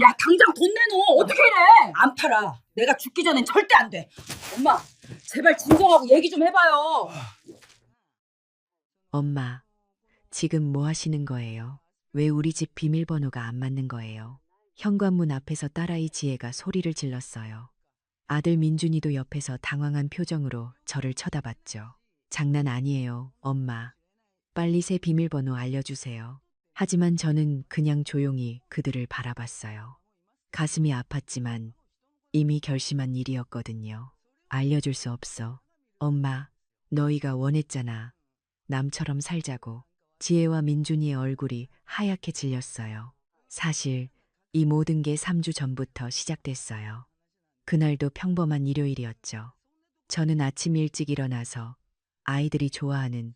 야, 당장 돈 내놓어. 어떻게 이래? 안 팔아. 내가 죽기 전엔 절대 안 돼. 엄마, 제발 진정하고 얘기 좀 해봐요. 엄마, 지금 뭐 하시는 거예요? 왜 우리 집 비밀번호가 안 맞는 거예요? 현관문 앞에서 딸아이 지혜가 소리를 질렀어요. 아들 민준이도 옆에서 당황한 표정으로 저를 쳐다봤죠. 장난 아니에요, 엄마. 빨리 새 비밀번호 알려주세요. 하지만 저는 그냥 조용히 그들을 바라봤어요. 가슴이 아팠지만 이미 결심한 일이었거든요. 알려줄 수 없어. 엄마, 너희가 원했잖아. 남처럼 살자고. 지혜와 민준이의 얼굴이 하얗게 질렸어요. 사실 이 모든 게 3주 전부터 시작됐어요. 그날도 평범한 일요일이었죠. 저는 아침 일찍 일어나서 아이들이 좋아하는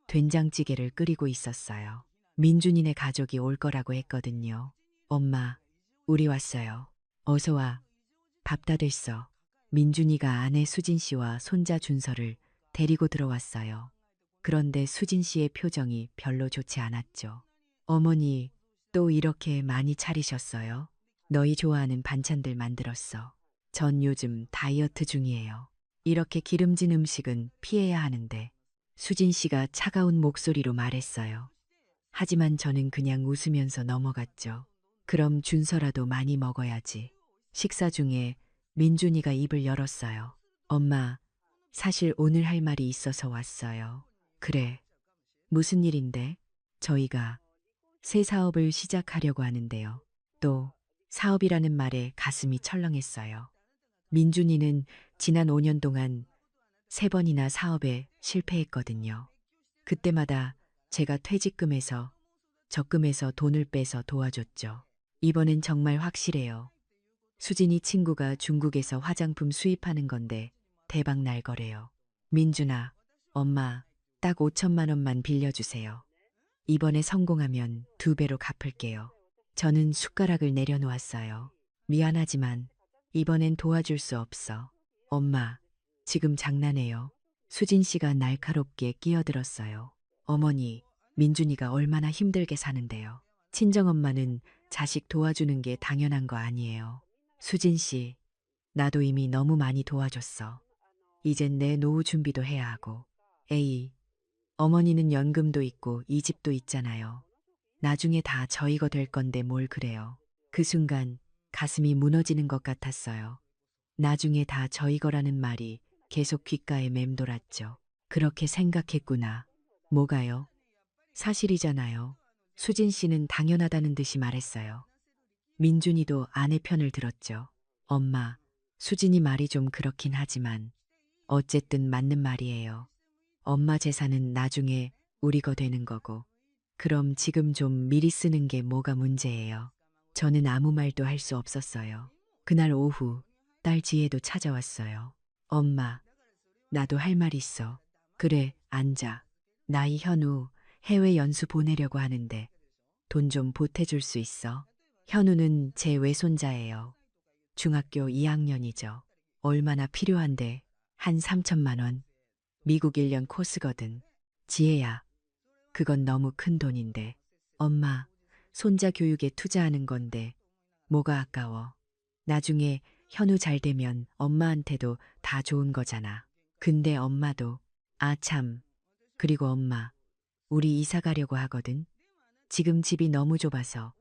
된장찌개를 끓이고 있었어요. 민준이네 가족이 올 거라고 했거든요. 엄마, 우리 왔어요. 어서 와. 밥 다 됐어. 민준이가 아내 수진 씨와 손자 준서를 데리고 들어왔어요. 그런데 수진 씨의 표정이 별로 좋지 않았죠. 어머니, 또 이렇게 많이 차리셨어요? 너희 좋아하는 반찬들 만들었어. 전 요즘 다이어트 중이에요. 이렇게 기름진 음식은 피해야 하는데. 수진 씨가 차가운 목소리로 말했어요. 하지만 저는 그냥 웃으면서 넘어갔죠. 그럼 준서라도 많이 먹어야지. 식사 중에 민준이가 입을 열었어요. 엄마, 사실 오늘 할 말이 있어서 왔어요. 그래. 무슨 일인데? 저희가 새 사업을 시작하려고 하는데요. 또 사업이라는 말에 가슴이 철렁했어요. 민준이는 지난 5년 동안 3번이나 사업에 실패했거든요. 그때마다 제가 퇴직금에서 적금에서 돈을 빼서 도와줬죠. 이번엔 정말 확실해요. 수진이 친구가 중국에서 화장품 수입하는 건데 대박 날 거래요. 민준아, 엄마, 딱 5천만 원만 빌려주세요. 이번에 성공하면 2배로 갚을게요. 저는 숟가락을 내려놓았어요. 미안하지만 이번엔 도와줄 수 없어. 엄마, 지금 장난해요. 수진 씨가 날카롭게 끼어들었어요. 어머니, 민준이가 얼마나 힘들게 사는데요. 친정엄마는 자식 도와주는 게 당연한 거 아니에요. 수진 씨, 나도 이미 너무 많이 도와줬어. 이젠 내 노후 준비도 해야 하고. 에이, 어머니는 연금도 있고 이 집도 있잖아요. 나중에 다 저희 거 될 건데 뭘 그래요. 그 순간 가슴이 무너지는 것 같았어요. 나중에 다 저희 거라는 말이 계속 귓가에 맴돌았죠. 그렇게 생각했구나. 뭐가요? 사실이잖아요. 수진 씨는 당연하다는 듯이 말했어요. 민준이도 아내 편을 들었죠. 엄마, 수진이 말이 좀 그렇긴 하지만 어쨌든 맞는 말이에요. 엄마 재산은 나중에 우리 거 되는 거고. 그럼 지금 좀 미리 쓰는 게 뭐가 문제예요? 저는 아무 말도 할 수 없었어요. 그날 오후 딸 지혜도 찾아왔어요. 엄마, 나도 할 말 있어. 그래, 앉아. 나이 현우 해외 연수 보내려고 하는데 돈 좀 보태줄 수 있어? 현우는 제 외손자예요. 중학교 2학년이죠. 얼마나 필요한데 한 3천만 원. 미국 1년 코스거든. 지혜야, 그건 너무 큰 돈인데. 엄마, 손자 교육에 투자하는 건데 뭐가 아까워. 나중에 현우 잘 되면 엄마한테도 다 좋은 거잖아. 근데 엄마도, 아 참, 그리고 엄마, 우리 이사 가려고 하거든. 지금 집이 너무 좁아서.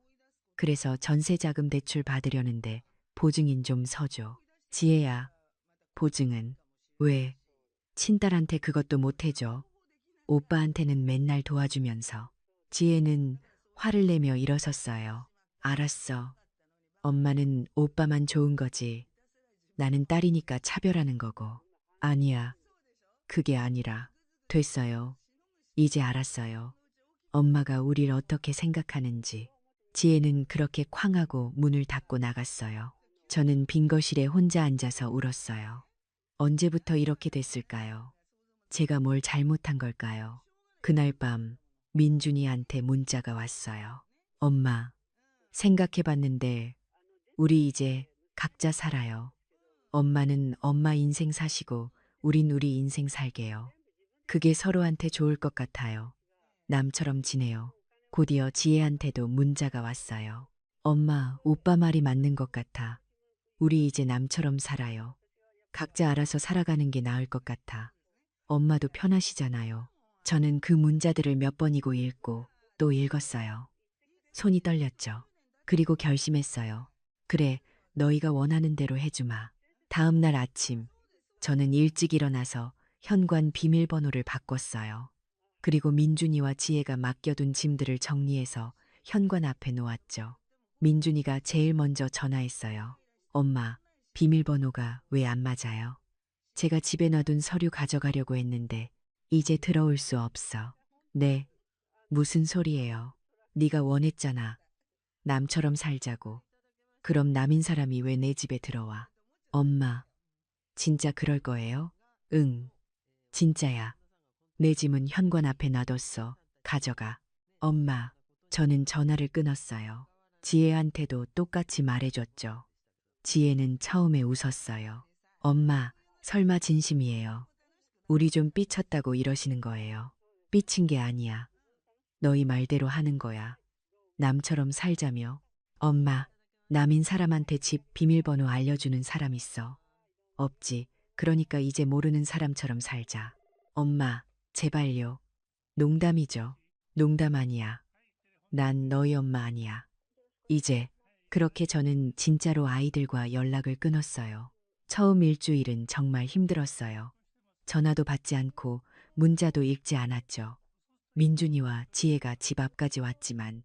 그래서 전세자금 대출 받으려는데 보증인 좀 서줘. 지혜야, 보증은 왜? 친딸한테 그것도 못 해줘. 오빠한테는 맨날 도와주면서. 지혜는 화를 내며 일어섰어요. 알았어. 엄마는 오빠만 좋은 거지. 나는 딸이니까 차별하는 거고. 아니야. 그게 아니라. 됐어요. 이제 알았어요. 엄마가 우릴 어떻게 생각하는지. 지혜는 그렇게 쾅하고 문을 닫고 나갔어요. 저는 빈 거실에 혼자 앉아서 울었어요. 언제부터 이렇게 됐을까요? 제가 뭘 잘못한 걸까요? 그날 밤 민준이한테 문자가 왔어요. 엄마, 생각해봤는데 우리 이제 각자 살아요. 엄마는 엄마 인생 사시고 우린 우리 인생 살게요. 그게 서로한테 좋을 것 같아요. 남처럼 지내요. 곧이어 지혜한테도 문자가 왔어요. 엄마, 오빠 말이 맞는 것 같아. 우리 이제 남처럼 살아요. 각자 알아서 살아가는 게 나을 것 같아. 엄마도 편하시잖아요. 저는 그 문자들을 몇 번이고 읽고 또 읽었어요. 손이 떨렸죠. 그리고 결심했어요. 그래, 너희가 원하는 대로 해주마. 다음 날 아침, 저는 일찍 일어나서 현관 비밀번호를 바꿨어요. 그리고 민준이와 지혜가 맡겨둔 짐들을 정리해서 현관 앞에 놓았죠. 민준이가 제일 먼저 전화했어요. 엄마, 비밀번호가 왜 안 맞아요? 제가 집에 놔둔 서류 가져가려고 했는데 이제 들어올 수 없어. 네, 무슨 소리예요? 네가 원했잖아. 남처럼 살자고. 그럼 남인 사람이 왜 내 집에 들어와? 엄마, 진짜 그럴 거예요? 응, 진짜야. 내 짐은 현관 앞에 놔뒀어. 가져가. 엄마, 저는 전화를 끊었어요. 지혜한테도 똑같이 말해줬죠. 지혜는 처음에 웃었어요. 엄마, 설마 진심이에요. 우리 좀 삐쳤다고 이러시는 거예요. 삐친 게 아니야. 너희 말대로 하는 거야. 남처럼 살자며. 엄마, 남인 사람한테 집 비밀번호 알려주는 사람 있어. 없지. 그러니까 이제 모르는 사람처럼 살자. 엄마, 제발요. 농담이죠. 농담 아니야. 난 너희 엄마 아니야. 이제 그렇게 저는 진짜로 아이들과 연락을 끊었어요. 처음 일주일은 정말 힘들었어요. 전화도 받지 않고 문자도 읽지 않았죠. 민준이와 지혜가 집 앞까지 왔지만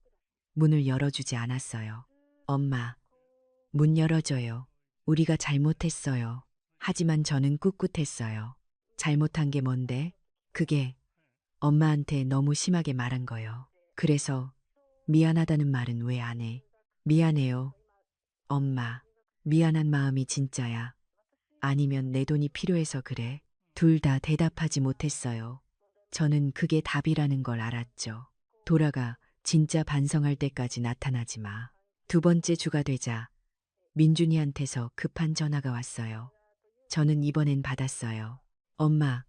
문을 열어주지 않았어요. 엄마, 문 열어줘요. 우리가 잘못했어요. 하지만 저는 꿋꿋했어요. 잘못한 게 뭔데? 그게 엄마한테 너무 심하게 말한 거요. 그래서 미안하다는 말은 왜 안 해? 미안해요. 엄마, 미안한 마음이 진짜야. 아니면 내 돈이 필요해서 그래? 둘 다 대답하지 못했어요. 저는 그게 답이라는 걸 알았죠. 돌아가 진짜 반성할 때까지 나타나지 마. 두 번째 주가 되자 민준이한테서 급한 전화가 왔어요. 저는 이번엔 받았어요. 엄마,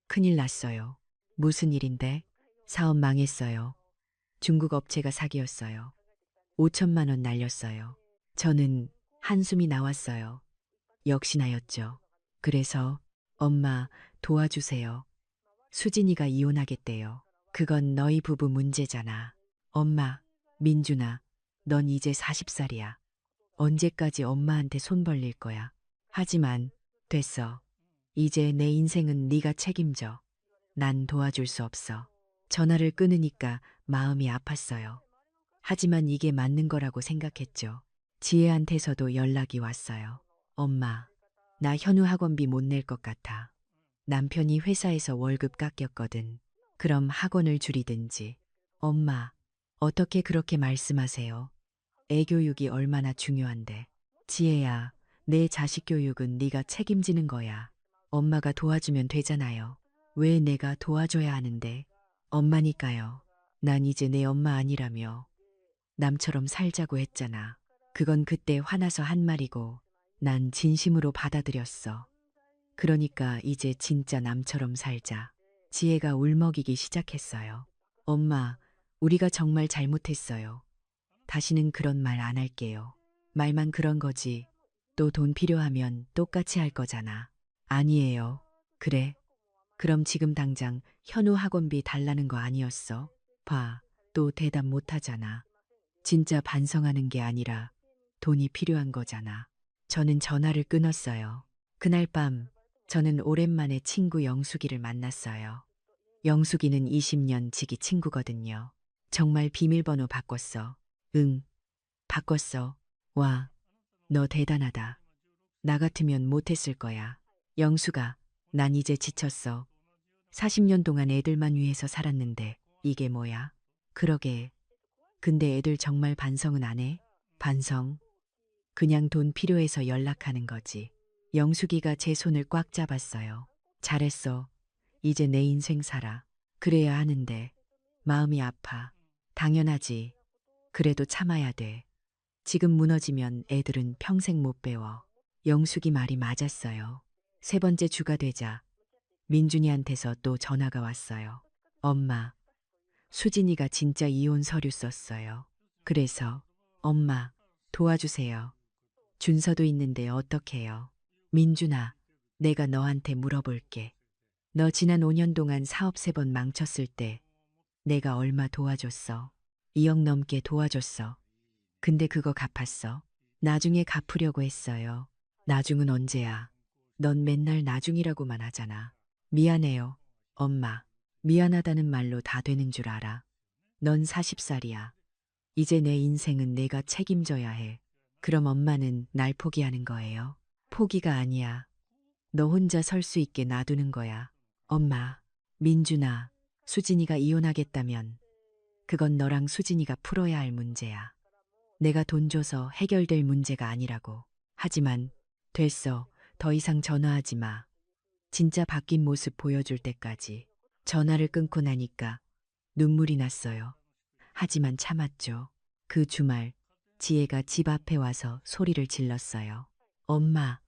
큰일 났어요. 무슨 일인데? 사업 망했어요. 중국 업체가 사기였어요. 5천만 원 날렸어요. 저는 한숨이 나왔어요. 역시나였죠. 그래서 엄마 도와주세요. 수진이가 이혼하겠대요. 그건 너희 부부 문제잖아. 엄마, 민준아, 넌 이제 40살이야. 언제까지 엄마한테 손 벌릴 거야? 하지만 됐어. 이제 내 인생은 네가 책임져. 난 도와줄 수 없어. 전화를 끊으니까 마음이 아팠어요. 하지만 이게 맞는 거라고 생각했죠. 지혜한테서도 연락이 왔어요. 엄마, 나 현우 학원비 못 낼 것 같아. 남편이 회사에서 월급 깎였거든. 그럼 학원을 줄이든지. 엄마, 어떻게 그렇게 말씀하세요? 애 교육이 얼마나 중요한데. 지혜야, 내 자식 교육은 네가 책임지는 거야. 엄마가 도와주면 되잖아요. 왜 내가 도와줘야 하는데? 엄마니까요. 난 이제 내 엄마 아니라며. 남처럼 살자고 했잖아. 그건 그때 화나서 한 말이고, 난 진심으로 받아들였어. 그러니까 이제 진짜 남처럼 살자. 지혜가 울먹이기 시작했어요. 엄마, 우리가 정말 잘못했어요. 다시는 그런 말 안 할게요. 말만 그런 거지. 또 돈 필요하면 똑같이 할 거잖아. 아니에요. 그래. 그럼 지금 당장 현우 학원비 달라는 거 아니었어? 봐, 또 대답 못 하잖아. 진짜 반성하는 게 아니라 돈이 필요한 거잖아. 저는 전화를 끊었어요. 그날 밤, 저는 오랜만에 친구 영숙이를 만났어요. 영숙이는 20년 지기 친구거든요. 정말 비밀번호 바꿨어. 응, 바꿨어. 와, 너 대단하다. 나 같으면 못했을 거야. 영숙아, 난 이제 지쳤어. 40년 동안 애들만 위해서 살았는데 이게 뭐야? 그러게. 근데 애들 정말 반성은 안 해? 반성? 그냥 돈 필요해서 연락하는 거지. 영숙이가 제 손을 꽉 잡았어요. 잘했어. 이제 내 인생 살아. 그래야 하는데. 마음이 아파. 당연하지. 그래도 참아야 돼. 지금 무너지면 애들은 평생 못 배워. 영숙이 말이 맞았어요. 세 번째 주가 되자 민준이한테서 또 전화가 왔어요. 엄마, 수진이가 진짜 이혼 서류 썼어요. 그래서 엄마, 도와주세요. 준서도 있는데 어떡해요? 민준아, 내가 너한테 물어볼게. 너 지난 5년 동안 사업 3번 망쳤을 때 내가 얼마 도와줬어? 2억 넘게 도와줬어. 근데 그거 갚았어? 나중에 갚으려고 했어요. 나중은 언제야? 넌 맨날 나중이라고만 하잖아. 미안해요. 엄마, 미안하다는 말로 다 되는 줄 알아. 넌 40살이야. 이제 내 인생은 내가 책임져야 해. 그럼 엄마는 날 포기하는 거예요? 포기가 아니야. 너 혼자 설 수 있게 놔두는 거야. 엄마, 민준아, 수진이가 이혼하겠다면 그건 너랑 수진이가 풀어야 할 문제야. 내가 돈 줘서 해결될 문제가 아니라고. 하지만 됐어. 더 이상 전화하지 마. 진짜 바뀐 모습 보여줄 때까지. 전화를 끊고 나니까 눈물이 났어요. 하지만 참았죠. 그 주말 지혜가 집 앞에 와서 소리를 질렀어요. 엄마,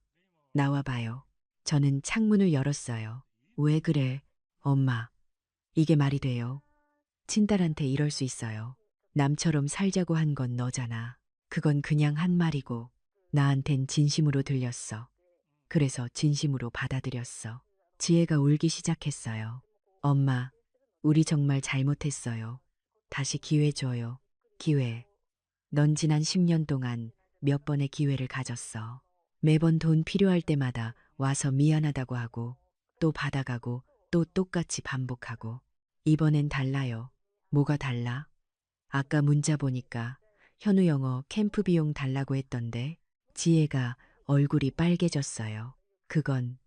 나와봐요. 저는 창문을 열었어요. 왜 그래, 엄마? 이게 말이 돼요? 친딸한테 이럴 수 있어요. 남처럼 살자고 한 건 너잖아. 그건 그냥 한 말이고 나한텐 진심으로 들렸어. 그래서 진심으로 받아들였어. 지혜가 울기 시작했어요. 엄마, 우리 정말 잘못했어요. 다시 기회 줘요. 기회. 넌 지난 10년 동안 몇 번의 기회를 가졌어. 매번 돈 필요할 때마다 와서 미안하다고 하고 또 받아가고 또 똑같이 반복하고. 이번엔 달라요. 뭐가 달라? 아까 문자 보니까 현우 영어 캠프 비용 달라고 했던데. 지혜가 얼굴이 빨개졌어요. 그건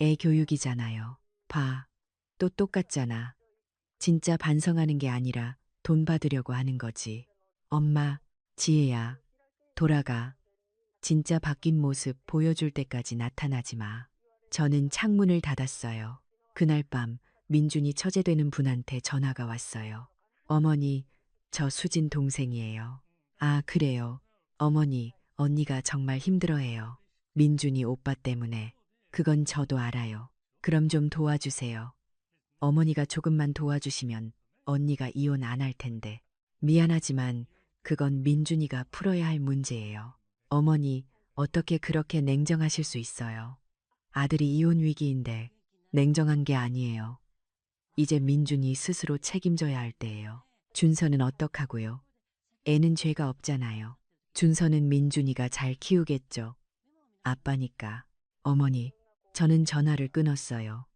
애 교육이잖아요. 봐. 또 똑같잖아. 진짜 반성하는 게 아니라 돈 받으려고 하는 거지. 엄마, 지혜야, 돌아가. 진짜 바뀐 모습 보여줄 때까지 나타나지 마. 저는 창문을 닫았어요. 그날 밤 민준이 처제되는 분한테 전화가 왔어요. 어머니, 저 수진 동생이에요. 아, 그래요. 어머니, 언니가 정말 힘들어해요. 민준이 오빠 때문에. 그건 저도 알아요. 그럼 좀 도와주세요. 어머니가 조금만 도와주시면 언니가 이혼 안 할 텐데. 미안하지만 그건 민준이가 풀어야 할 문제예요. 어머니, 어떻게 그렇게 냉정하실 수 있어요? 아들이 이혼 위기인데 냉정한 게 아니에요. 이제 민준이 스스로 책임져야 할 때예요. 준서는 어떡하고요? 애는 죄가 없잖아요. 준서는 민준이가 잘 키우겠죠. 아빠니까. 어머니, 저는 전화를 끊었어요.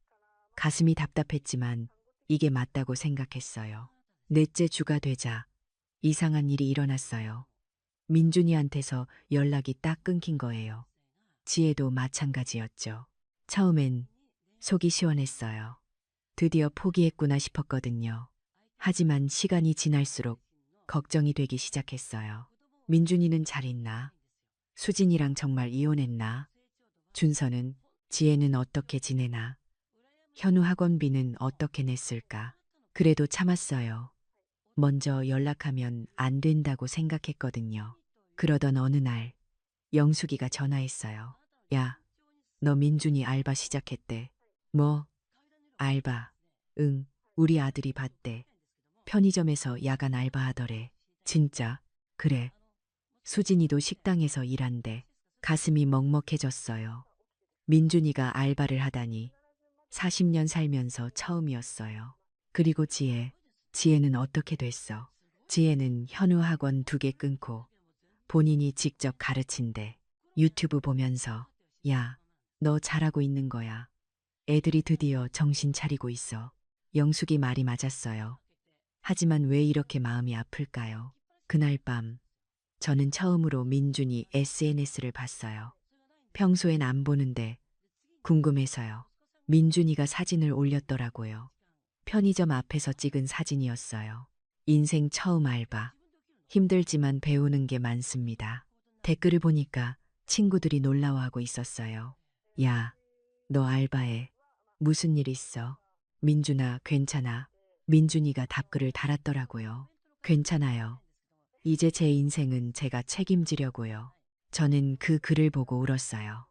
가슴이 답답했지만 이게 맞다고 생각했어요. 넷째 주가 되자 이상한 일이 일어났어요. 민준이한테서 연락이 딱 끊긴 거예요. 지혜도 마찬가지였죠. 처음엔 속이 시원했어요. 드디어 포기했구나 싶었거든요. 하지만 시간이 지날수록 걱정이 되기 시작했어요. 민준이는 잘 있나? 수진이랑 정말 이혼했나? 준서는, 지혜는 어떻게 지내나? 현우 학원비는 어떻게 냈을까? 그래도 참았어요. 먼저 연락하면 안 된다고 생각했거든요. 그러던 어느 날 영숙이가 전화했어요. 야, 너 민준이 알바 시작했대. 뭐? 알바. 응, 우리 아들이 봤대. 편의점에서 야간 알바하더래. 진짜? 그래. 수진이도 식당에서 일한대. 가슴이 먹먹해졌어요. 민준이가 알바를 하다니 40년 살면서 처음이었어요. 그리고 지혜는 어떻게 됐어? 지혜는 현우 학원 2개 끊고 본인이 직접 가르친대. 유튜브 보면서 야, 너 잘하고 있는 거야. 애들이 드디어 정신 차리고 있어. 영숙이 말이 맞았어요. 하지만 왜 이렇게 마음이 아플까요? 그날 밤 저는 처음으로 민준이 SNS를 봤어요. 평소엔 안 보는데 궁금해서요. 민준이가 사진을 올렸더라고요. 편의점 앞에서 찍은 사진이었어요. 인생 처음 알바. 힘들지만 배우는 게 많습니다. 댓글을 보니까 친구들이 놀라워하고 있었어요. 야, 너 알바해. 무슨 일 있어? 민준아, 괜찮아. 민준이가 답글을 달았더라고요. 괜찮아요. 이제 제 인생은 제가 책임지려고요. 저는 그 글을 보고 울었어요.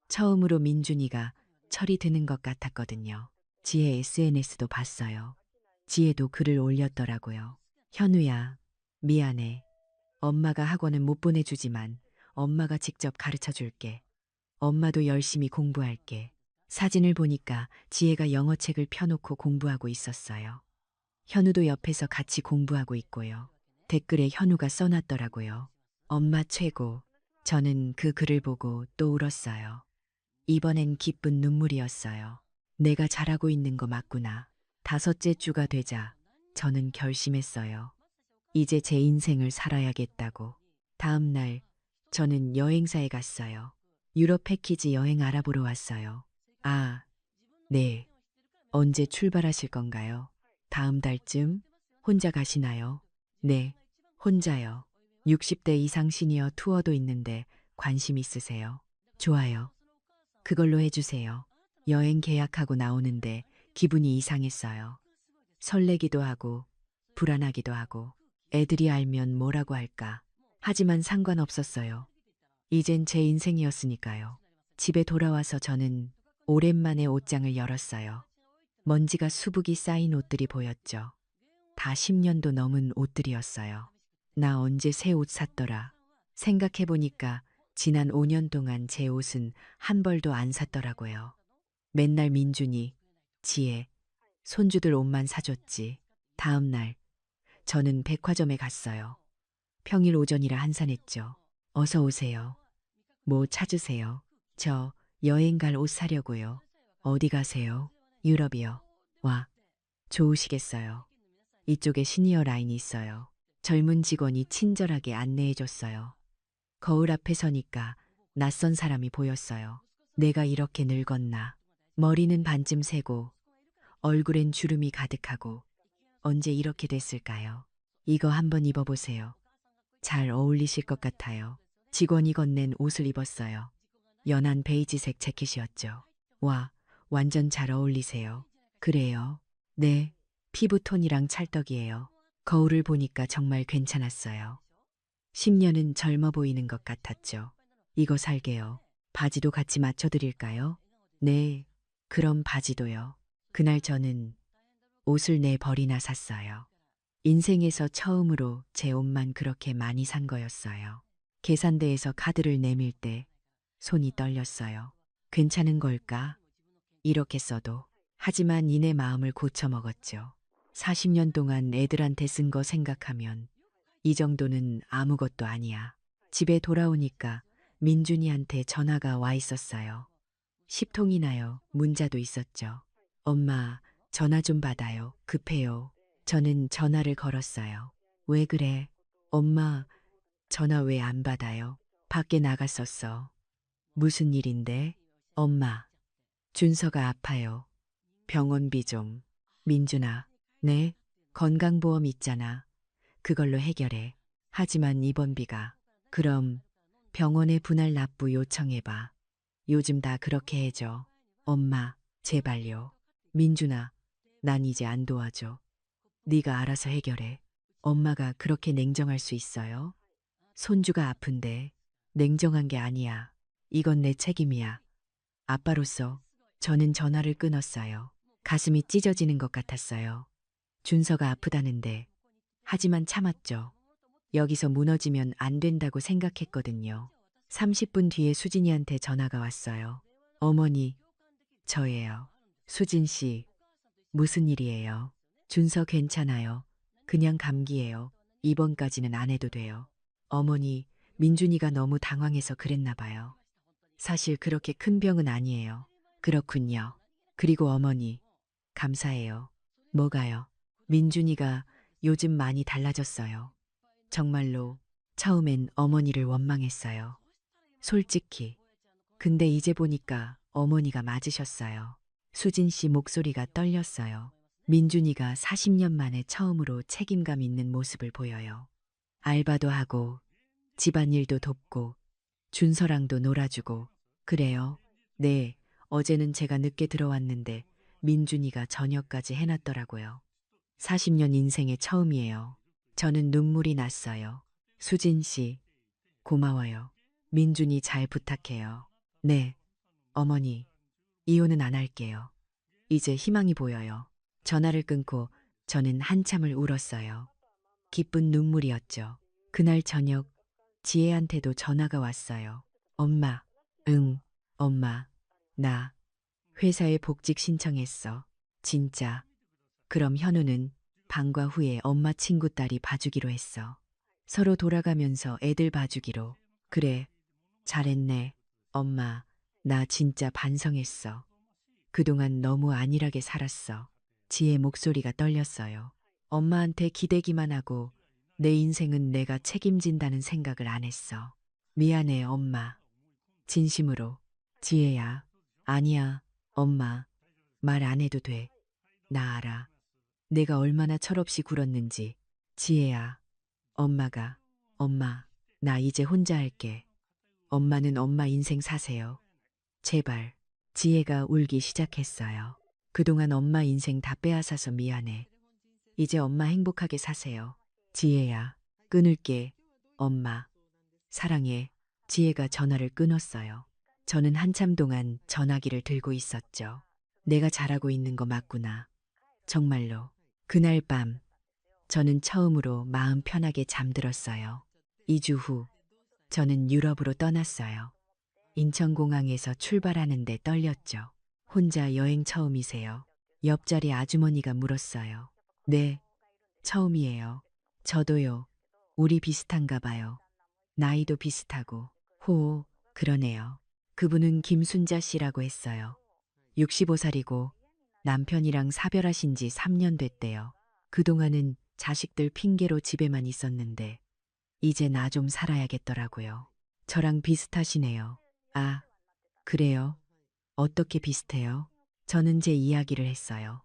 처음으로 민준이가 철이 드는 것 같았거든요. 지혜 SNS도 봤어요. 지혜도 글을 올렸더라고요. 현우야, 미안해. 엄마가 학원은 못 보내주지만 엄마가 직접 가르쳐 줄게. 엄마도 열심히 공부할게. 사진을 보니까 지혜가 영어책을 펴놓고 공부하고 있었어요. 현우도 옆에서 같이 공부하고 있고요. 댓글에 현우가 써놨더라고요. 엄마 최고. 저는 그 글을 보고 또 울었어요. 이번엔 기쁜 눈물이었어요. 내가 잘하고 있는 거 맞구나. 5째 주가 되자 저는 결심했어요. 이제 제 인생을 살아야겠다고. 다음 날 저는 여행사에 갔어요. 유럽 패키지 여행 알아보러 왔어요. 아, 네. 언제 출발하실 건가요? 다음 달쯤? 혼자 가시나요? 네, 혼자요. 60대 이상 시니어 투어도 있는데 관심 있으세요? 좋아요. 그걸로 해주세요. 여행 계약하고 나오는데 기분이 이상했어요. 설레기도 하고 불안하기도 하고 애들이 알면 뭐라고 할까. 하지만 상관없었어요. 이젠 제 인생이었으니까요. 집에 돌아와서 저는 오랜만에 옷장을 열었어요. 먼지가 수북이 쌓인 옷들이 보였죠. 다 10년도 넘은 옷들이었어요. 나 언제 새 옷 샀더라. 생각해보니까 지난 5년 동안 제 옷은 한 벌도 안 샀더라고요. 맨날 민준이, 지혜, 손주들 옷만 사줬지. 다음 날 저는 백화점에 갔어요. 평일 오전이라 한산했죠. 어서 오세요. 뭐 찾으세요? 저 여행 갈 옷 사려고요. 어디 가세요? 유럽이요. 와, 좋으시겠어요. 이쪽에 시니어 라인이 있어요. 젊은 직원이 친절하게 안내해 줬어요. 거울 앞에 서니까 낯선 사람이 보였어요. 내가 이렇게 늙었나. 머리는 반쯤 새고 얼굴엔 주름이 가득하고 언제 이렇게 됐을까요? 이거 한번 입어보세요. 잘 어울리실 것 같아요. 직원이 건넨 옷을 입었어요. 연한 베이지색 재킷이었죠. 와, 완전 잘 어울리세요. 그래요? 네, 피부톤이랑 찰떡이에요. 거울을 보니까 정말 괜찮았어요. 10년은 젊어 보이는 것 같았죠. 이거 살게요. 바지도 같이 맞춰드릴까요? 네, 그럼 바지도요. 그날 저는 옷을 4벌이나 샀어요. 인생에서 처음으로 제 옷만 그렇게 많이 산 거였어요. 계산대에서 카드를 내밀 때 손이 떨렸어요. 괜찮은 걸까? 이렇게 써도. 하지만 이내 마음을 고쳐먹었죠. 40년 동안 애들한테 쓴 거 생각하면 이 정도는 아무것도 아니야. 집에 돌아오니까 민준이한테 전화가 와 있었어요. 10통이나요. 문자도 있었죠. 엄마, 전화 좀 받아요. 급해요. 저는 전화를 걸었어요. 왜 그래? 엄마, 전화 왜 안 받아요? 밖에 나갔었어. 무슨 일인데? 엄마, 준서가 아파요. 병원비 좀. 민준아, 네? 건강보험 있잖아. 그걸로 해결해. 하지만 입원비가. 그럼 병원에 분할 납부 요청해봐. 요즘 다 그렇게 해줘. 엄마, 제발요. 민준아, 난 이제 안 도와줘. 네가 알아서 해결해. 엄마가 그렇게 냉정할 수 있어요? 손주가 아픈데 냉정한 게 아니야. 이건 내 책임이야. 아빠로서 저는 전화를 끊었어요. 가슴이 찢어지는 것 같았어요. 준서가 아프다는데 하지만 참았죠. 여기서 무너지면 안 된다고 생각했거든요. 30분 뒤에 수진이한테 전화가 왔어요. 어머니, 저예요. 수진 씨, 무슨 일이에요? 준서 괜찮아요. 그냥 감기예요. 입원까지는 안 해도 돼요. 어머니, 민준이가 너무 당황해서 그랬나 봐요. 사실 그렇게 큰 병은 아니에요. 그렇군요. 그리고 어머니, 감사해요. 뭐가요? 민준이가 요즘 많이 달라졌어요. 정말로 처음엔 어머니를 원망했어요. 솔직히. 근데 이제 보니까 어머니가 맞으셨어요. 수진 씨 목소리가 떨렸어요. 민준이가 40년 만에 처음으로 책임감 있는 모습을 보여요. 알바도 하고 집안일도 돕고 준서랑도 놀아주고. 그래요? 네, 어제는 제가 늦게 들어왔는데 민준이가 저녁까지 해놨더라고요. 40년 인생의 처음이에요. 저는 눈물이 났어요. 수진 씨, 고마워요. 민준이 잘 부탁해요. 네, 어머니, 이혼은 안 할게요. 이제 희망이 보여요. 전화를 끊고 저는 한참을 울었어요. 기쁜 눈물이었죠. 그날 저녁 지혜한테도 전화가 왔어요. 엄마, 응, 엄마, 나 회사에 복직 신청했어. 진짜. 그럼 현우는 방과 후에 엄마 친구 딸이 봐주기로 했어. 서로 돌아가면서 애들 봐주기로. 그래, 잘했네. 엄마, 나 진짜 반성했어. 그동안 너무 안일하게 살았어. 지혜 목소리가 떨렸어요. 엄마한테 기대기만 하고 내 인생은 내가 책임진다는 생각을 안 했어. 미안해, 엄마. 진심으로. 지혜야. 아니야, 엄마. 말 안 해도 돼. 나 알아. 내가 얼마나 철없이 굴었는지. 지혜야. 엄마, 나 이제 혼자 할게. 엄마는 엄마 인생 사세요. 제발. 지혜가 울기 시작했어요. 그동안 엄마 인생 다 빼앗아서 미안해. 이제 엄마 행복하게 사세요. 지혜야, 끊을게. 엄마, 사랑해. 지혜가 전화를 끊었어요. 저는 한참 동안 전화기를 들고 있었죠. 내가 잘하고 있는 거 맞구나. 정말로. 그날 밤, 저는 처음으로 마음 편하게 잠들었어요. 2주 후, 저는 유럽으로 떠났어요. 인천공항에서 출발하는데 떨렸죠. 혼자 여행 처음이세요? 옆자리 아주머니가 물었어요. 네, 처음이에요. 저도요. 우리 비슷한가 봐요. 나이도 비슷하고. 호, 그러네요. 그분은 김순자 씨라고 했어요. 65살이고 남편이랑 사별하신 지 3년 됐대요. 그동안은 자식들 핑계로 집에만 있었는데 이제 나 좀 살아야겠더라고요. 저랑 비슷하시네요. 아, 그래요? 어떻게 비슷해요? 저는 제 이야기를 했어요.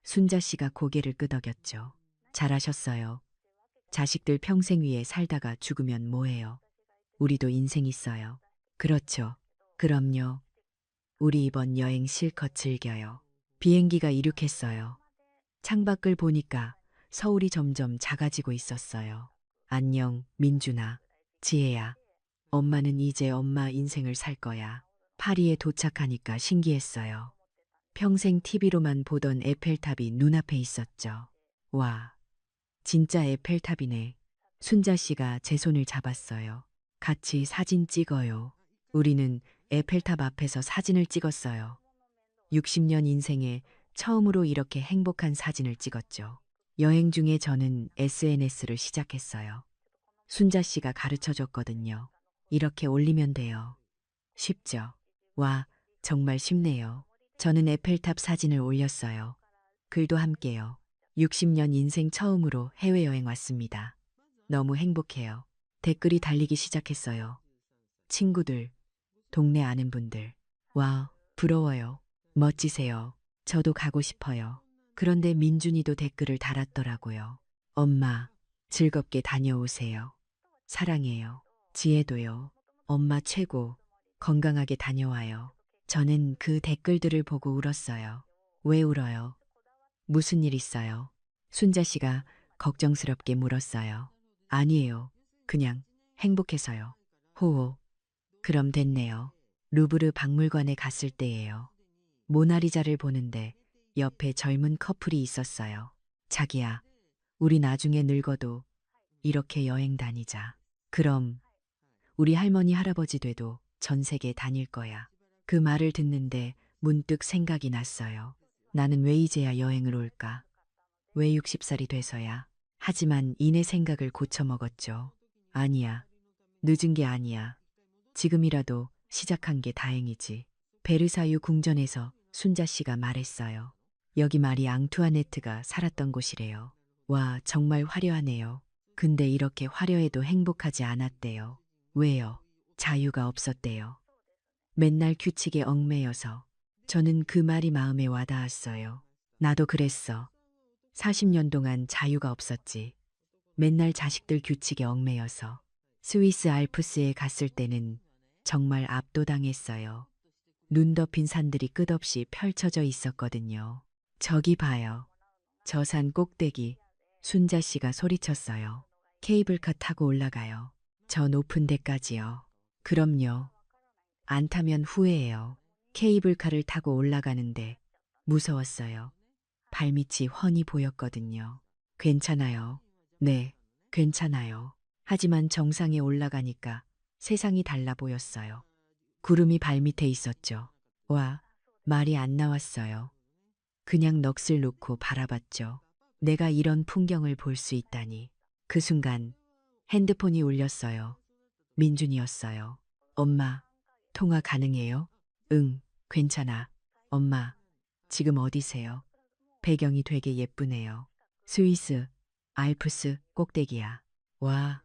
순자 씨가 고개를 끄덕였죠. 잘하셨어요. 자식들 평생 위에 살다가 죽으면 뭐해요? 우리도 인생 있어요. 그렇죠. 그럼요. 우리 이번 여행 실컷 즐겨요. 비행기가 이륙했어요. 창밖을 보니까 서울이 점점 작아지고 있었어요. 안녕, 민준아. 지혜야. 엄마는 이제 엄마 인생을 살 거야. 파리에 도착하니까 신기했어요. 평생 TV로만 보던 에펠탑이 눈앞에 있었죠. 와, 진짜 에펠탑이네. 순자 씨가 제 손을 잡았어요. 같이 사진 찍어요. 우리는 에펠탑 앞에서 사진을 찍었어요. 60년 인생에 처음으로 이렇게 행복한 사진을 찍었죠. 여행 중에 저는 SNS를 시작했어요. 순자 씨가 가르쳐 줬거든요. 이렇게 올리면 돼요. 쉽죠? 와, 정말 쉽네요. 저는 에펠탑 사진을 올렸어요. 글도 함께요. 60년 인생 처음으로 해외여행 왔습니다. 너무 행복해요. 댓글이 달리기 시작했어요. 친구들, 동네 아는 분들. 와, 부러워요. 멋지세요. 저도 가고 싶어요. 그런데 민준이도 댓글을 달았더라고요. 엄마, 즐겁게 다녀오세요. 사랑해요. 지혜도요. 엄마 최고. 건강하게 다녀와요. 저는 그 댓글들을 보고 울었어요. 왜 울어요? 무슨 일 있어요? 순자 씨가 걱정스럽게 물었어요. 아니에요. 그냥 행복해서요. 호호. 그럼 됐네요. 루브르 박물관에 갔을 때예요. 모나리자를 보는데 옆에 젊은 커플이 있었어요. 자기야, 우리 나중에 늙어도 이렇게 여행 다니자. 그럼 우리 할머니 할아버지 돼도 전 세계 다닐 거야. 그 말을 듣는데 문득 생각이 났어요. 나는 왜 이제야 여행을 올까? 왜 60살이 돼서야? 하지만 이내 생각을 고쳐먹었죠. 아니야. 늦은 게 아니야. 지금이라도 시작한 게 다행이지. 베르사유 궁전에서 순자 씨가 말했어요. 여기 마리 앙투아네트가 살았던 곳이래요. 와, 정말 화려하네요. 근데 이렇게 화려해도 행복하지 않았대요. 왜요? 자유가 없었대요. 맨날 규칙에 얽매여서. 저는 그 말이 마음에 와닿았어요. 나도 그랬어. 40년 동안 자유가 없었지. 맨날 자식들 규칙에 얽매여서. 스위스 알프스에 갔을 때는 정말 압도당했어요. 눈 덮인 산들이 끝없이 펼쳐져 있었거든요. 저기 봐요. 저 산 꼭대기. 순자 씨가 소리쳤어요. 케이블카 타고 올라가요. 저 높은 데까지요. 그럼요. 안 타면 후회해요. 케이블카를 타고 올라가는데 무서웠어요. 발밑이 훤히 보였거든요. 괜찮아요. 네, 괜찮아요. 하지만 정상에 올라가니까 세상이 달라 보였어요. 구름이 발밑에 있었죠. 와, 말이 안 나왔어요. 그냥 넋을 놓고 바라봤죠. 내가 이런 풍경을 볼 수 있다니. 그 순간 핸드폰이 울렸어요. 민준이었어요. 엄마, 통화 가능해요? 응, 괜찮아. 엄마, 지금 어디세요? 배경이 되게 예쁘네요. 스위스, 알프스 꼭대기야. 와,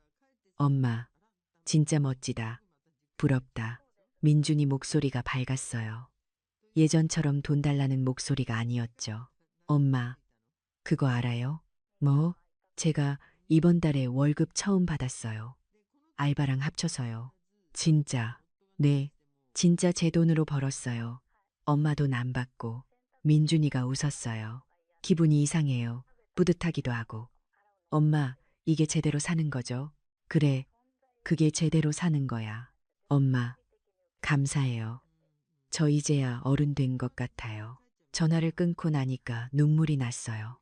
엄마, 진짜 멋지다. 부럽다. 민준이 목소리가 밝았어요. 예전처럼 돈 달라는 목소리가 아니었죠. 엄마, 그거 알아요? 뭐? 제가 이번 달에 월급 처음 받았어요. 알바랑 합쳐서요. 진짜. 네, 진짜 제 돈으로 벌었어요. 엄마 돈 안 받고. 민준이가 웃었어요. 기분이 이상해요. 뿌듯하기도 하고. 엄마, 이게 제대로 사는 거죠? 그래, 그게 제대로 사는 거야. 엄마, 감사해요. 저 이제야 어른 된 것 같아요. 전화를 끊고 나니까 눈물이 났어요.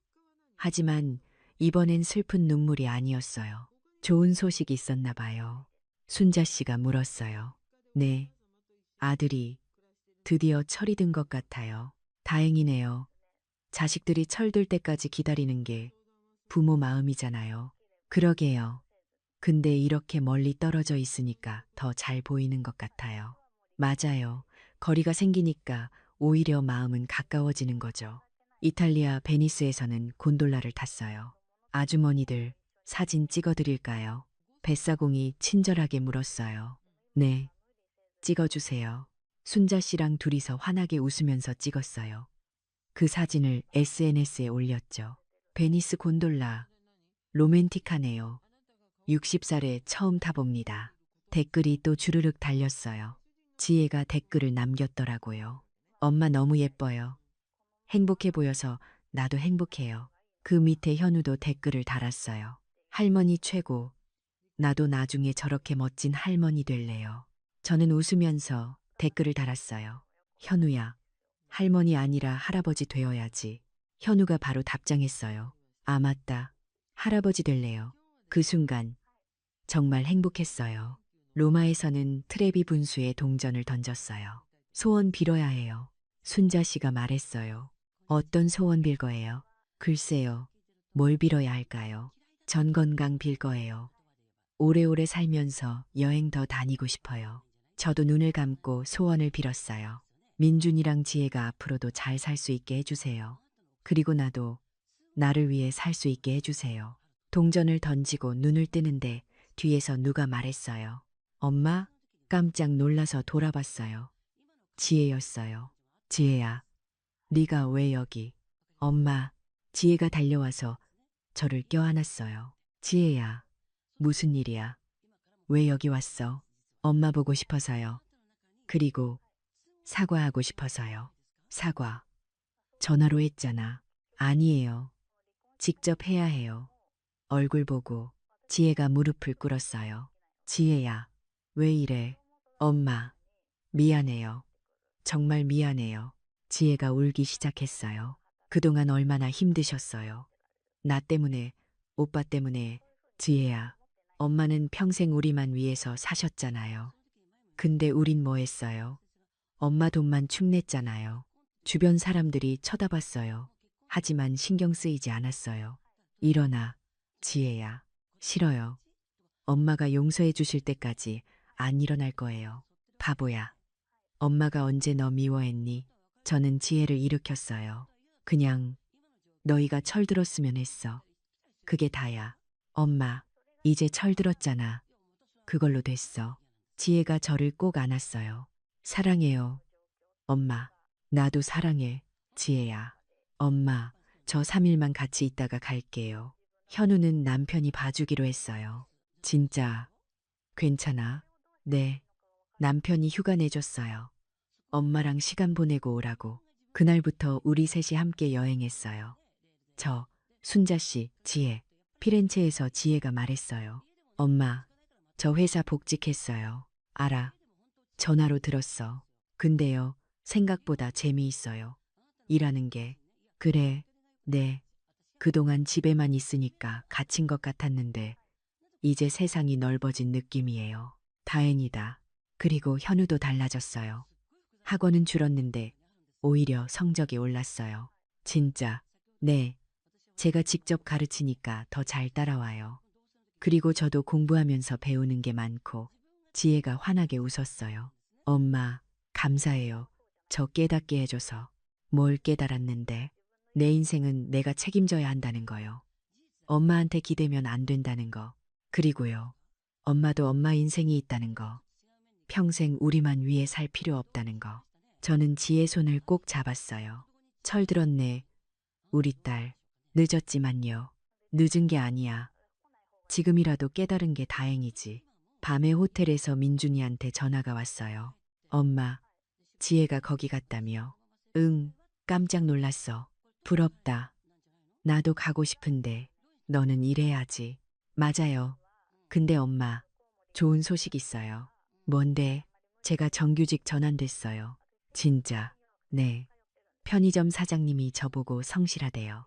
하지만 이번엔 슬픈 눈물이 아니었어요. 좋은 소식이 있었나 봐요. 순자 씨가 물었어요. 네, 아들이 드디어 철이 든 것 같아요. 다행이네요. 자식들이 철들 때까지 기다리는 게 부모 마음이잖아요. 그러게요. 근데 이렇게 멀리 떨어져 있으니까 더 잘 보이는 것 같아요. 맞아요. 거리가 생기니까 오히려 마음은 가까워지는 거죠. 이탈리아 베니스에서는 곤돌라를 탔어요. 아주머니들 사진 찍어드릴까요? 뱃사공이 친절하게 물었어요. 네, 찍어주세요. 순자 씨랑 둘이서 환하게 웃으면서 찍었어요. 그 사진을 SNS에 올렸죠. 베니스 곤돌라, 로맨틱하네요. 60살에 처음 타봅니다. 댓글이 또 주르륵 달렸어요. 지혜가 댓글을 남겼더라고요. 엄마 너무 예뻐요. 행복해 보여서 나도 행복해요. 그 밑에 현우도 댓글을 달았어요. 할머니 최고. 나도 나중에 저렇게 멋진 할머니 될래요. 저는 웃으면서 댓글을 달았어요. 현우야, 할머니 아니라 할아버지 되어야지. 현우가 바로 답장했어요. 아, 맞다. 할아버지 될래요. 그 순간 정말 행복했어요. 로마에서는 트레비 분수에 동전을 던졌어요. 소원 빌어야 해요. 순자 씨가 말했어요. 어떤 소원 빌 거예요? 글쎄요. 뭘 빌어야 할까요? 전 건강 빌 거예요. 오래오래 살면서 여행 더 다니고 싶어요. 저도 눈을 감고 소원을 빌었어요. 민준이랑 지혜가 앞으로도 잘 살 수 있게 해주세요. 그리고 나도 나를 위해 살 수 있게 해주세요. 동전을 던지고 눈을 뜨는데 뒤에서 누가 말했어요. 엄마? 깜짝 놀라서 돌아봤어요. 지혜였어요. 지혜야, 네가 왜 여기? 엄마, 지혜가 달려와서 저를 껴안았어요. 지혜야, 무슨 일이야? 왜 여기 왔어? 엄마 보고 싶어서요. 그리고 사과하고 싶어서요. 사과. 전화로 했잖아. 아니에요. 직접 해야 해요. 얼굴 보고 지혜가 무릎을 꿇었어요. 지혜야, 왜 이래? 엄마, 미안해요. 정말 미안해요. 지혜가 울기 시작했어요. 그동안 얼마나 힘드셨어요. 나 때문에, 오빠 때문에, 지혜야. 엄마는 평생 우리만 위해서 사셨잖아요. 근데 우린 뭐 했어요? 엄마 돈만 축냈잖아요. 주변 사람들이 쳐다봤어요. 하지만 신경 쓰이지 않았어요. 일어나, 지혜야. 싫어요. 엄마가 용서해 주실 때까지 안 일어날 거예요. 바보야. 엄마가 언제 너 미워했니? 저는 지혜를 일으켰어요. 그냥 너희가 철들었으면 했어. 그게 다야. 엄마, 이제 철들었잖아. 그걸로 됐어. 지혜가 저를 꼭 안았어요. 사랑해요. 엄마, 나도 사랑해. 지혜야. 엄마, 저 3일만 같이 있다가 갈게요. 현우는 남편이 봐주기로 했어요. 진짜 괜찮아? 네. 남편이 휴가 내줬어요. 엄마랑 시간 보내고 오라고. 그날부터 우리 셋이 함께 여행했어요. 저, 순자 씨, 지혜. 피렌체에서 지혜가 말했어요. 엄마, 저 회사 복직했어요. 알아. 전화로 들었어. 근데요, 생각보다 재미있어요. 일하는 게. 그래, 네. 그동안 집에만 있으니까 갇힌 것 같았는데, 이제 세상이 넓어진 느낌이에요. 다행이다. 그리고 현우도 달라졌어요. 학원은 줄었는데 오히려 성적이 올랐어요. 진짜, 네. 제가 직접 가르치니까 더 잘 따라와요. 그리고 저도 공부하면서 배우는 게 많고, 지혜가 환하게 웃었어요. 엄마, 감사해요. 저 깨닫게 해줘서. 뭘 깨달았는데? 내 인생은 내가 책임져야 한다는 거요. 엄마한테 기대면 안 된다는 거. 그리고요. 엄마도 엄마 인생이 있다는 거. 평생 우리만 위해 살 필요 없다는 거. 저는 지혜 손을 꼭 잡았어요. 철들었네. 우리 딸. 늦었지만요. 늦은 게 아니야. 지금이라도 깨달은 게 다행이지. 밤에 호텔에서 민준이한테 전화가 왔어요. 엄마, 지혜가 거기 갔다며. 응, 깜짝 놀랐어. 부럽다. 나도 가고 싶은데 너는 일해야지. 맞아요. 근데 엄마, 좋은 소식 있어요. 뭔데? 제가 정규직 전환됐어요. 진짜? 네. 편의점 사장님이 저보고 성실하대요.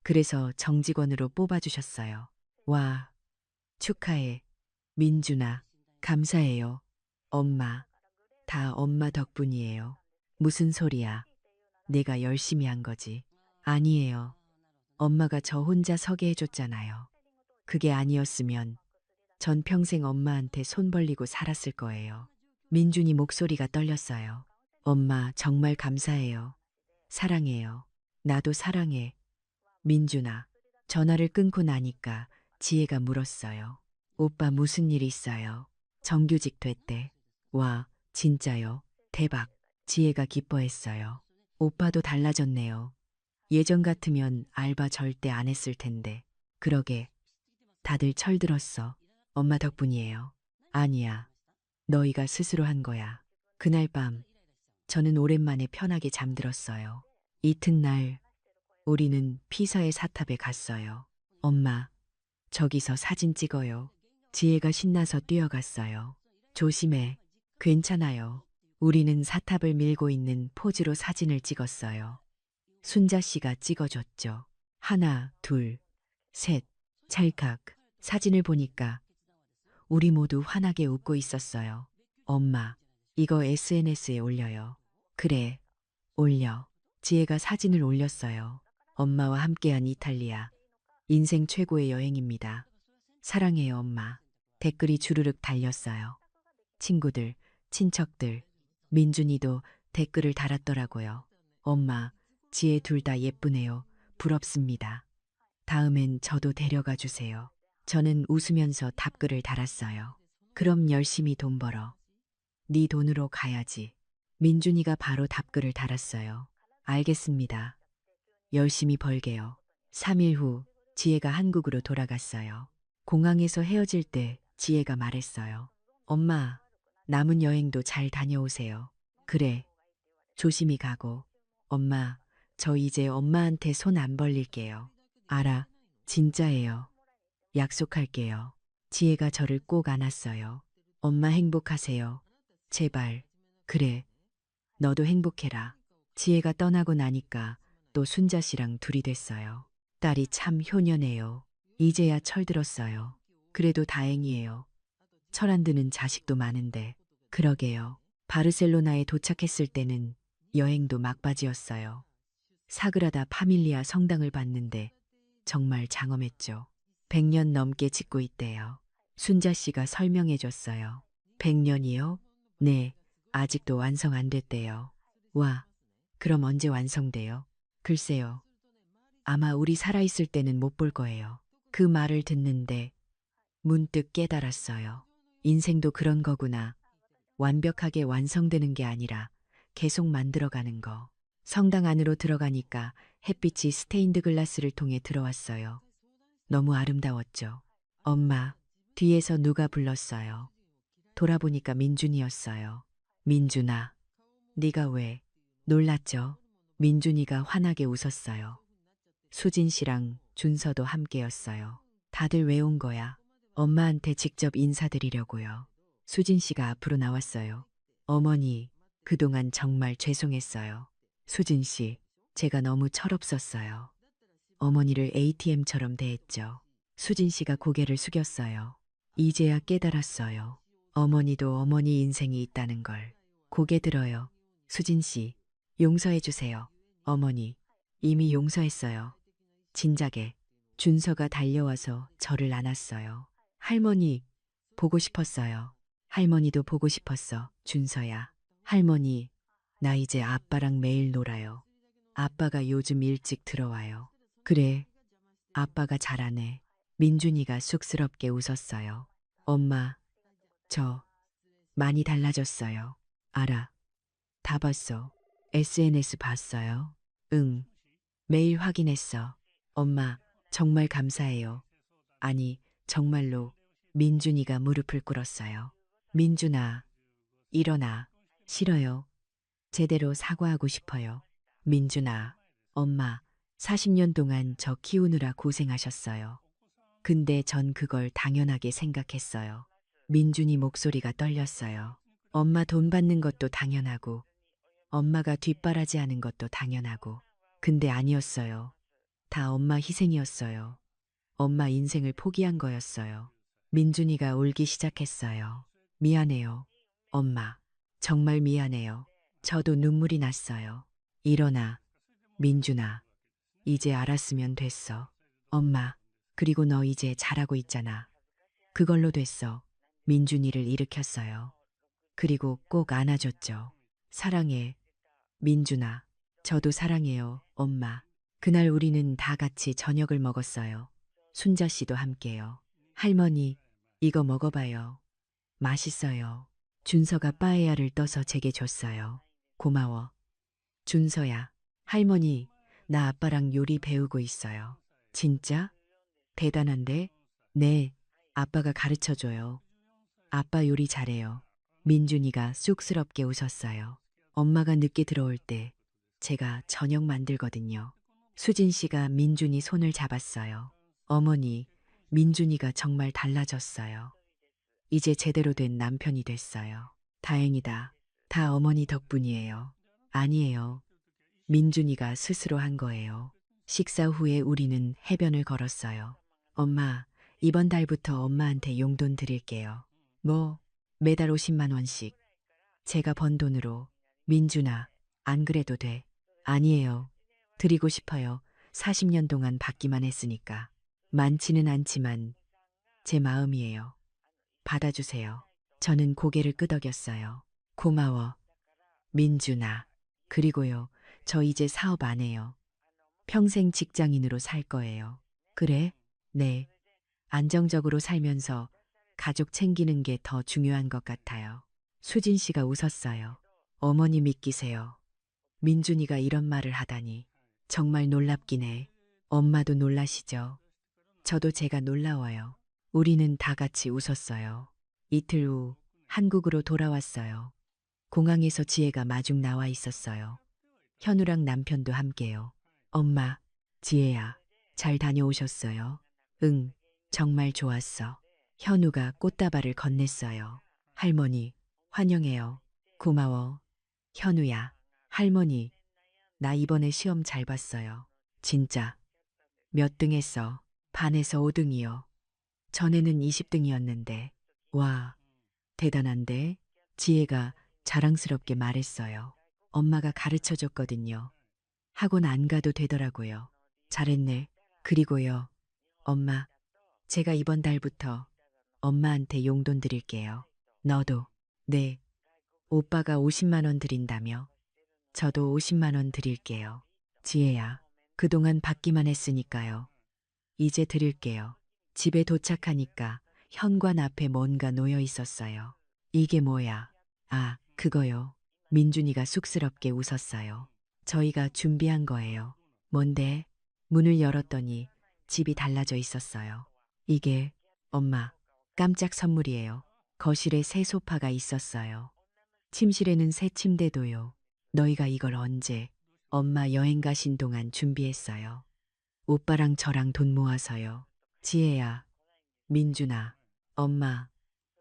그래서 정직원으로 뽑아주셨어요. 와, 축하해. 민준아, 감사해요. 엄마, 다 엄마 덕분이에요. 무슨 소리야? 내가 열심히 한 거지. 아니에요. 엄마가 저 혼자 서게 해줬잖아요. 그게 아니었으면 전 평생 엄마한테 손 벌리고 살았을 거예요. 민준이 목소리가 떨렸어요. 엄마, 정말 감사해요. 사랑해요. 나도 사랑해. 민준아. 전화를 끊고 나니까 지혜가 물었어요. 오빠 무슨 일 있어요? 정규직 됐대. 와, 진짜요? 대박. 지혜가 기뻐했어요. 오빠도 달라졌네요. 예전 같으면 알바 절대 안 했을 텐데. 그러게. 다들 철들었어. 엄마 덕분이에요. 아니야. 너희가 스스로 한 거야. 그날 밤, 저는 오랜만에 편하게 잠들었어요. 이튿날, 우리는 피서의 사탑에 갔어요. 엄마, 저기서 사진 찍어요. 지혜가 신나서 뛰어갔어요. 조심해. 괜찮아요. 우리는 사탑을 밀고 있는 포즈로 사진을 찍었어요. 순자 씨가 찍어줬죠. 하나, 둘, 셋, 찰칵. 사진을 보니까 우리 모두 환하게 웃고 있었어요. 엄마, 이거 SNS에 올려요. 그래, 올려. 지혜가 사진을 올렸어요. 엄마와 함께한 이탈리아. 인생 최고의 여행입니다. 사랑해요, 엄마. 댓글이 주르륵 달렸어요. 친구들, 친척들, 민준이도 댓글을 달았더라고요. 엄마, 지혜 둘 다 예쁘네요. 부럽습니다. 다음엔 저도 데려가 주세요. 저는 웃으면서 답글을 달았어요. 그럼 열심히 돈 벌어. 네 돈으로 가야지. 민준이가 바로 답글을 달았어요. 알겠습니다. 열심히 벌게요. 3일 후 지혜가 한국으로 돌아갔어요. 공항에서 헤어질 때 지혜가 말했어요. 엄마, 남은 여행도 잘 다녀오세요. 그래. 조심히 가고. 엄마, 저 이제 엄마한테 손 안 벌릴게요. 알아. 진짜예요. 약속할게요. 지혜가 저를 꼭 안았어요. 엄마 행복하세요. 제발. 그래. 너도 행복해라. 지혜가 떠나고 나니까 또 순자 씨랑 둘이 됐어요. 딸이 참 효녀네요. 이제야 철들었어요. 그래도 다행이에요. 철 안 드는 자식도 많은데. 그러게요. 바르셀로나에 도착했을 때는 여행도 막바지였어요. 사그라다 파밀리아 성당을 봤는데 정말 장엄했죠. 100년 넘게 짓고 있대요. 순자 씨가 설명해 줬어요. 100년이요? 네, 아직도 완성 안 됐대요. 와, 그럼 언제 완성돼요? 글쎄요. 아마 우리 살아있을 때는 못 볼 거예요. 그 말을 듣는데 문득 깨달았어요. 인생도 그런 거구나. 완벽하게 완성되는 게 아니라 계속 만들어가는 거. 성당 안으로 들어가니까 햇빛이 스테인드 글라스를 통해 들어왔어요. 너무 아름다웠죠. 엄마, 뒤에서 누가 불렀어요. 돌아보니까 민준이었어요. 민준아, 네가 왜? 놀랐죠? 민준이가 환하게 웃었어요. 수진 씨랑 준서도 함께였어요. 다들 왜 온 거야? 엄마한테 직접 인사드리려고요. 수진 씨가 앞으로 나왔어요. 어머니, 그동안 정말 죄송했어요. 수진 씨, 제가 너무 철없었어요. 어머니를 ATM처럼 대했죠. 수진 씨가 고개를 숙였어요. 이제야 깨달았어요. 어머니도 어머니 인생이 있다는 걸. 고개 들어요. 수진 씨, 용서해 주세요. 어머니, 이미 용서했어요. 진작에 준서가 달려와서 저를 안았어요. 할머니, 보고 싶었어요. 할머니도 보고 싶었어, 준서야. 할머니, 나 이제 아빠랑 매일 놀아요. 아빠가 요즘 일찍 들어와요. 그래, 아빠가 잘하네. 민준이가 쑥스럽게 웃었어요. 엄마, 저 많이 달라졌어요. 알아. 다 봤어. SNS 봤어요? 응. 매일 확인했어. 엄마, 정말 감사해요. 아니, 정말로 민준이가 무릎을 꿇었어요. 민준아, 일어나. 싫어요. 제대로 사과하고 싶어요. 민준아, 엄마, 40년 동안 저 키우느라 고생하셨어요. 근데 전 그걸 당연하게 생각했어요. 민준이 목소리가 떨렸어요. 엄마 돈 받는 것도 당연하고, 엄마가 뒷바라지 하는 것도 당연하고. 근데 아니었어요. 다 엄마 희생이었어요. 엄마 인생을 포기한 거였어요. 민준이가 울기 시작했어요. 미안해요. 엄마, 정말 미안해요. 저도 눈물이 났어요. 일어나, 민준아. 이제 알았으면 됐어. 엄마, 그리고 너 이제 잘하고 있잖아. 그걸로 됐어. 민준이를 일으켰어요. 그리고 꼭 안아줬죠. 사랑해. 민준아, 저도 사랑해요, 엄마. 그날 우리는 다 같이 저녁을 먹었어요. 순자 씨도 함께요. 할머니, 이거 먹어봐요. 맛있어요. 준서가 빠에야를 떠서 제게 줬어요. 고마워. 준서야, 할머니, 나 아빠랑 요리 배우고 있어요. 진짜? 대단한데? 네, 아빠가 가르쳐 줘요. 아빠 요리 잘해요. 민준이가 쑥스럽게 웃었어요. 엄마가 늦게 들어올 때 제가 저녁 만들거든요. 수진 씨가 민준이 손을 잡았어요. 어머니, 민준이가 정말 달라졌어요. 이제 제대로 된 남편이 됐어요. 다행이다. 다 어머니 덕분이에요. 아니에요. 민준이가 스스로 한 거예요. 식사 후에 우리는 해변을 걸었어요. 엄마, 이번 달부터 엄마한테 용돈 드릴게요. 뭐, 매달 50만 원씩. 제가 번 돈으로. 민준아, 안 그래도 돼. 아니에요. 드리고 싶어요. 40년 동안 받기만 했으니까. 많지는 않지만 제 마음이에요. 받아주세요. 저는 고개를 끄덕였어요. 고마워. 민준아. 그리고요, 저 이제 사업 안 해요. 평생 직장인으로 살 거예요. 그래? 네. 안정적으로 살면서 가족 챙기는 게 더 중요한 것 같아요. 수진 씨가 웃었어요. 어머니 믿기세요. 민준이가 이런 말을 하다니. 정말 놀랍긴 해. 엄마도 놀라시죠? 저도 제가 놀라워요. 우리는 다 같이 웃었어요. 이틀 후 한국으로 돌아왔어요. 공항에서 지혜가 마중 나와 있었어요. 현우랑 남편도 함께요. 엄마, 지혜야, 잘 다녀오셨어요? 응, 정말 좋았어. 현우가 꽃다발을 건넸어요. 할머니, 환영해요. 고마워. 현우야, 할머니, 나 이번에 시험 잘 봤어요. 진짜. 몇 등 했어? 반에서 5등이요. 전에는 20등이었는데. 와, 대단한데? 지혜가 자랑스럽게 말했어요. 엄마가 가르쳐 줬거든요. 학원 안 가도 되더라고요. 잘했네. 그리고요, 엄마, 제가 이번 달부터 엄마한테 용돈 드릴게요. 너도. 네. 오빠가 50만 원 드린다며. 저도 50만 원 드릴게요. 지혜야, 그동안 받기만 했으니까요. 이제 드릴게요. 집에 도착하니까 현관 앞에 뭔가 놓여 있었어요. 이게 뭐야? 아, 그거요. 민준이가 쑥스럽게 웃었어요. 저희가 준비한 거예요. 뭔데? 문을 열었더니 집이 달라져 있었어요. 이게, 엄마, 깜짝 선물이에요. 거실에 새 소파가 있었어요. 침실에는 새 침대도요. 너희가 이걸 언제? 엄마 여행 가신 동안 준비했어요. 오빠랑 저랑 돈 모아서요. 지혜야, 민준아, 엄마.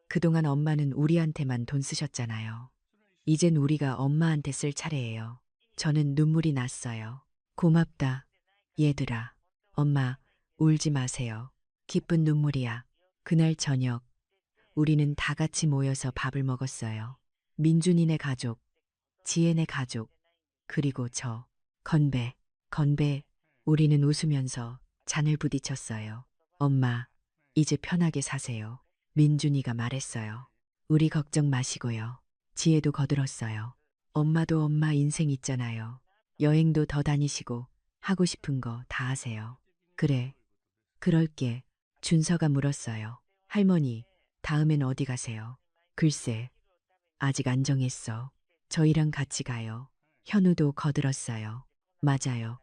그동안 엄마는 우리한테만 돈 쓰셨잖아요. 이젠 우리가 엄마한테 쓸 차례예요. 저는 눈물이 났어요. 고맙다, 얘들아. 엄마, 울지 마세요. 기쁜 눈물이야. 그날 저녁, 우리는 다 같이 모여서 밥을 먹었어요. 민준이네 가족, 지혜네 가족, 그리고 저. 건배, 건배. 우리는 웃으면서 잔을 부딪혔어요. 엄마, 이제 편하게 사세요. 민준이가 말했어요. 우리 걱정 마시고요. 지혜도 거들었어요. 엄마도 엄마 인생 있잖아요. 여행도 더 다니시고 하고 싶은 거 다 하세요. 그래, 그럴게. 준서가 물었어요. 할머니, 다음엔 어디 가세요? 글쎄, 아직 안 정했어. 저희랑 같이 가요. 현우도 거들었어요. 맞아요.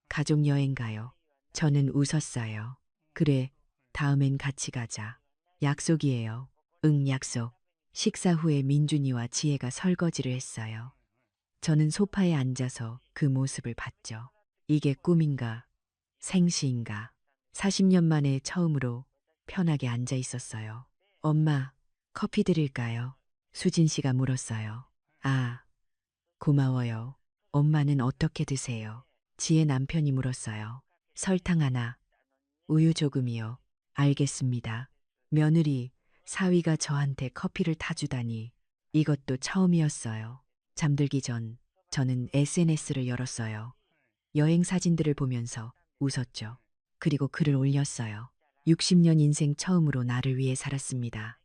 가족 여행 가요. 저는 웃었어요. 그래, 다음엔 같이 가자. 약속이에요. 응, 약속. 식사 후에 민준이와 지혜가 설거지를 했어요. 저는 소파에 앉아서 그 모습을 봤죠. 이게 꿈인가, 생시인가. 40년 만에 처음으로 편하게 앉아 있었어요. 엄마, 커피 드릴까요? 수진 씨가 물었어요. 아, 고마워요. 엄마는 어떻게 드세요? 지혜 남편이 물었어요. 설탕 하나, 우유 조금이요. 알겠습니다. 며느리, 사위가 저한테 커피를 타주다니 이것도 처음이었어요. 잠들기 전 저는 SNS를 열었어요. 여행 사진들을 보면서 웃었죠. 그리고 글을 올렸어요. 60년 인생 처음으로 나를 위해 살았습니다.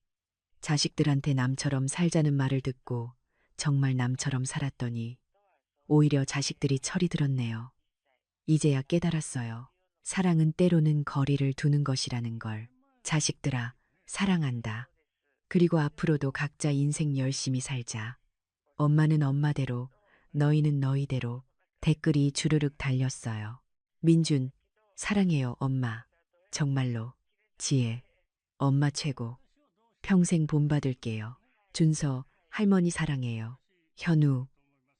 자식들한테 남처럼 살자는 말을 듣고 정말 남처럼 살았더니 오히려 자식들이 철이 들었네요. 이제야 깨달았어요. 사랑은 때로는 거리를 두는 것이라는 걸. 자식들아, 사랑한다. 그리고 앞으로도 각자 인생 열심히 살자. 엄마는 엄마대로, 너희는 너희대로. 댓글이 주르륵 달렸어요. 민준, 사랑해요, 엄마. 정말로. 지혜, 엄마 최고. 평생 본받을게요. 준서, 할머니 사랑해요. 현우,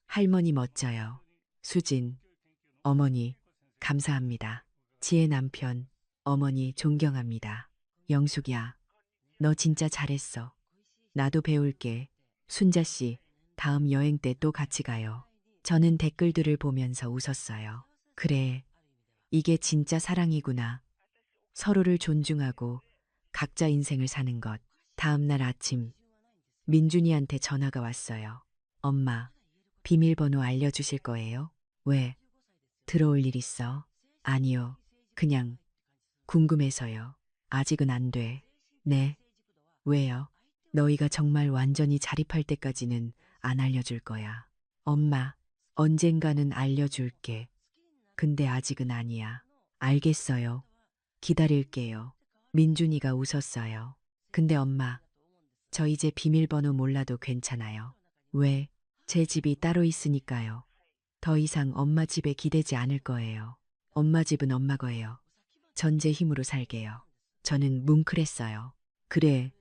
할머니 멋져요. 수진, 어머니, 감사합니다. 지혜 남편, 어머니 존경합니다. 영숙이야, 너 진짜 잘했어. 나도 배울게. 순자 씨, 다음 여행 때 또 같이 가요. 저는 댓글들을 보면서 웃었어요. 그래, 이게 진짜 사랑이구나. 서로를 존중하고 각자 인생을 사는 것. 다음 날 아침, 민준이한테 전화가 왔어요. 엄마, 비밀번호 알려주실 거예요? 왜? 들어올 일 있어? 아니요. 그냥 궁금해서요. 아직은 안 돼. 네. 왜요? 너희가 정말 완전히 자립할 때까지는 안 알려줄 거야. 엄마, 언젠가는 알려줄게. 근데 아직은 아니야. 알겠어요. 기다릴게요. 민준이가 웃었어요. 근데 엄마, 저 이제 비밀번호 몰라도 괜찮아요. 왜? 제 집이 따로 있으니까요. 더 이상 엄마 집에 기대지 않을 거예요. 엄마 집은 엄마 거예요. 전 제 힘으로 살게요. 저는 뭉클했어요. 그래,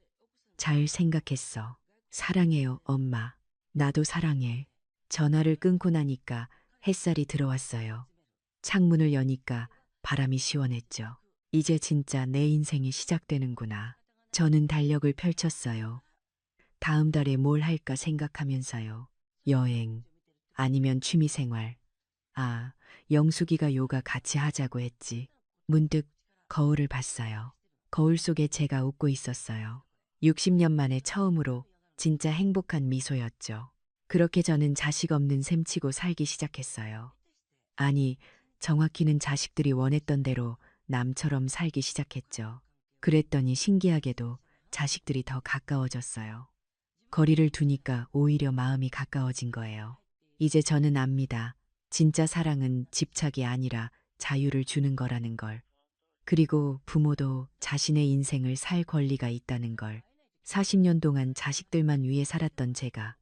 잘 생각했어. 사랑해요, 엄마. 나도 사랑해. 전화를 끊고 나니까 햇살이 들어왔어요. 창문을 여니까 바람이 시원했죠. 이제 진짜 내 인생이 시작되는구나. 저는 달력을 펼쳤어요. 다음 달에 뭘 할까 생각하면서요. 여행, 아니면 취미생활. 아, 영숙이가 요가 같이 하자고 했지. 문득 거울을 봤어요. 거울 속에 제가 웃고 있었어요. 60년 만에 처음으로 진짜 행복한 미소였죠. 그렇게 저는 자식 없는 셈치고 살기 시작했어요. 아니, 정확히는 자식들이 원했던 대로 남처럼 살기 시작했죠. 그랬더니 신기하게도 자식들이 더 가까워졌어요. 거리를 두니까 오히려 마음이 가까워진 거예요. 이제 저는 압니다. 진짜 사랑은 집착이 아니라 자유를 주는 거라는 걸. 그리고 부모도 자신의 인생을 살 권리가 있다는 걸. 40년 동안 자식들만 위해 살았던 제가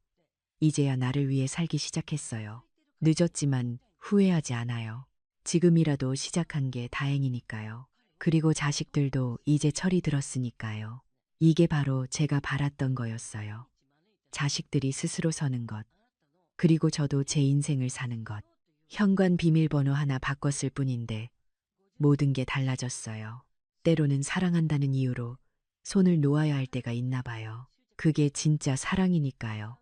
이제야 나를 위해 살기 시작했어요. 늦었지만 후회하지 않아요. 지금이라도 시작한 게 다행이니까요. 그리고 자식들도 이제 철이 들었으니까요. 이게 바로 제가 바랐던 거였어요. 자식들이 스스로 서는 것. 그리고 저도 제 인생을 사는 것. 현관 비밀번호 하나 바꿨을 뿐인데 모든 게 달라졌어요. 때로는 사랑한다는 이유로 손을 놓아야 할 때가 있나 봐요. 그게 진짜 사랑이니까요.